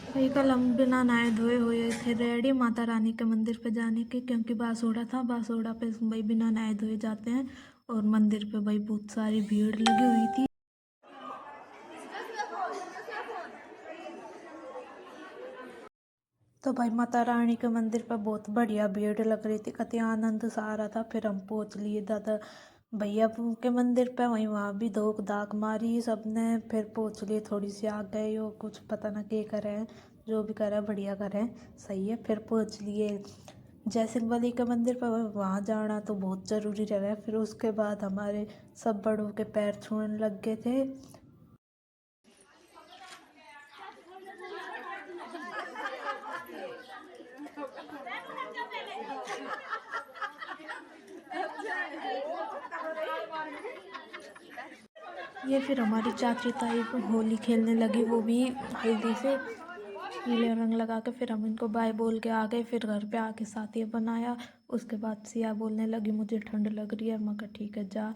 भाई कल हम बिना नहाए धोए हुए थे रेडी माता रानी के मंदिर पे जाने के, क्योंकि बासोड़ा था। बासोड़ा पे भाई बिना नहाए धोए जाते हैं और मंदिर पे भाई बहुत सारी भीड़ लगी हुई थी। तो भाई माता रानी के मंदिर पर बहुत बढ़िया भीड़ लग रही थी, कति आनंद सा आ रहा था। फिर हम पहुंच लिए दादा भैया के मंदिर पे, वहीं वहाँ भी धोख धाक मारी सबने। फिर पहुंच लिए, थोड़ी सी आ गए हो, कुछ पता ना क्या करें, जो भी करें बढ़िया करें, सही है। फिर पहुंच लिए जय सिंह बली के मंदिर पर, वहाँ जाना तो बहुत ज़रूरी रहा। फिर उसके बाद हमारे सब बड़ों के पैर छूने लग गए थे। ये फिर हमारी चाची ताई होली खेलने लगी, वो भी हल्दी से पीले रंग लगा के। फिर हम इनको बाय बोल के आ गए। फिर घर पे आके साथिया बनाया। उसके बाद सिया बोलने लगी मुझे ठंड लग रही है। मैं कहा ठीक है जा।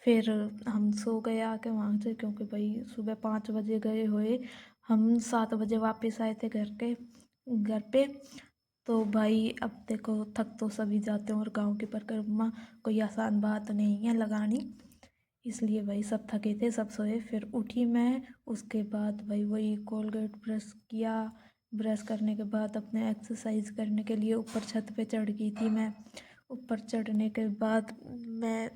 फिर हम सो गए आके वहाँ से, क्योंकि भाई सुबह 5 बजे गए हुए, हम 7 बजे वापस आए थे घर पे। तो भाई अब देखो थक तो सभी जाते हैं, और गांव की परिक्रमा कोई आसान बात नहीं है लगानी, इसलिए भाई सब थके थे, सब सोए। फिर उठी मैं। उसके बाद भाई वही कोलगेट ब्रश किया। ब्रश करने के बाद अपने एक्सरसाइज करने के लिए ऊपर छत पे चढ़ गई थी मैं। ऊपर चढ़ने के बाद मैं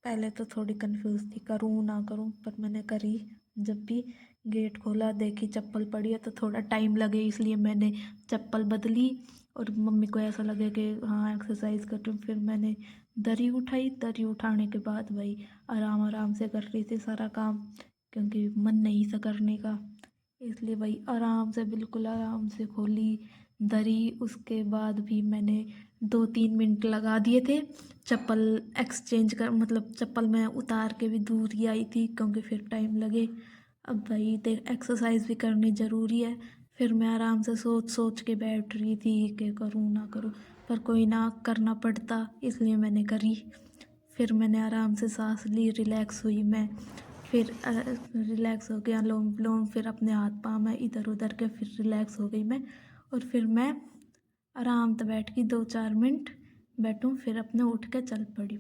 पहले तो थोड़ी कंफ्यूज थी, करूँ ना करूँ, पर मैंने करी। जब भी गेट खोला देखी चप्पल पड़ी है, तो थोड़ा टाइम लगे, इसलिए मैंने चप्पल बदली। और मम्मी को ऐसा लगे कि हाँ एक्सरसाइज कर रही हूँ। फिर मैंने दरी उठाई। दरी उठाने के बाद भाई आराम आराम से कर रही थी सारा काम, क्योंकि मन नहीं था करने का, इसलिए भाई आराम से, बिल्कुल आराम से खोली दरी। उसके बाद भी मैंने 2-3 मिनट लगा दिए थे चप्पल एक्सचेंज कर, मतलब चप्पल मैं उतार के भी दूर ही आई थी, क्योंकि फिर टाइम लगे। अब भाई देख एक्सरसाइज भी करनी ज़रूरी है। फिर मैं आराम से सोच सोच के बैठ रही थी कि करूँ ना करूँ, पर कोई ना, करना पड़ता, इसलिए मैंने करी। फिर मैंने आराम से सांस ली, रिलैक्स हुई मैं। फिर रिलैक्स हो गया, लोम विलोम, फिर अपने हाथ पाँव में इधर उधर के फिर रिलैक्स हो गई मैं। और फिर मैं आराम से बैठ गई, 2-4 मिनट बैठूं, फिर अपने उठ के चल पड़ी।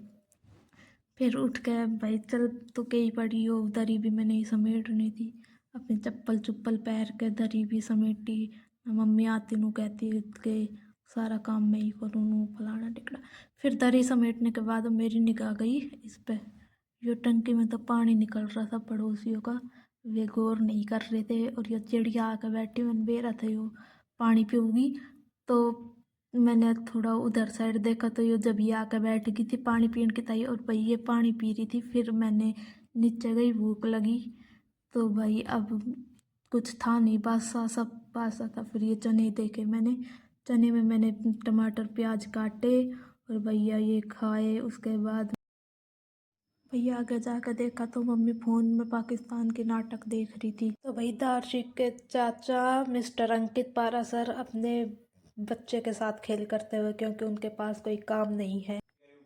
फिर उठ के भाई चल तो कहीं पड़ी हो, दरी भी मैंने ही समेटनी थी, अपनी चप्पल चुप्पल पैर के दरी भी समेटी। मम्मी आती नू कहती कि सारा काम मैं ही करूँ नू, फलाना टिकड़ा। फिर दरी समेटने के बाद मेरी निगाह गई इस पे, यो टंकी में तो पानी निकल रहा था पड़ोसियों का, वे गौर नहीं कर रहे थे। और ये चिड़िया आकर बैठी, मैंने बेरा था यो पानी पीऊँगी। तो मैंने थोड़ा उधर साइड देखा, तो ये जब ये आकर बैठ गई थी पानी पीने की ताई, और भाई ये पानी पी रही थी। फिर मैंने नीचे गई, भूख लगी, तो भाई अब कुछ था नहीं, बासा सब बासा था। फिर ये चने देखे मैंने, चने में मैंने टमाटर प्याज काटे और भैया ये खाए। उसके बाद भैया आगे जाकर देखा तो मम्मी फ़ोन में पाकिस्तान के नाटक देख रही थी। तो भाई दार्शिक के चाचा मिस्टर अंकित पारासर अपने बच्चे के साथ खेल करते हुए, क्योंकि उनके पास कोई काम नहीं है।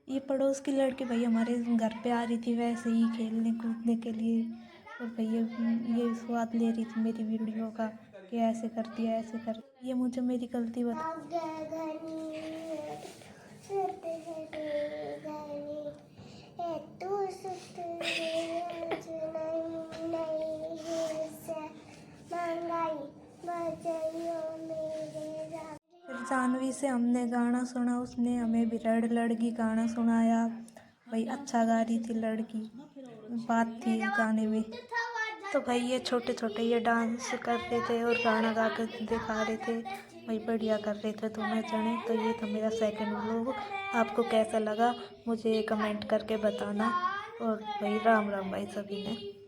ये पड़ोस की लड़की भाई हमारे घर पे आ रही थी वैसे ही खेलने कूदने के लिए, और भैया ये स्वाद ले रही थी मेरी वीडियो का कि ऐसे करती है ऐसे कर। ये मुझे मेरी गलती बता। फिर जानवी से हमने गाना सुना, उसने हमें बिरड़ लड़की गाना सुनाया। भाई अच्छा गा रही थी लड़की, बात थी गाने में। तो भाई ये छोटे छोटे ये डांस कर रहे थे और गाना गा कर दिखा रहे थे, भाई बढ़िया कर रहे थे दोनों जने। तो ये था मेरा सेकंड व्लॉग, आपको कैसा लगा मुझे कमेंट करके बताना। और भाई राम राम भाई सभी ने।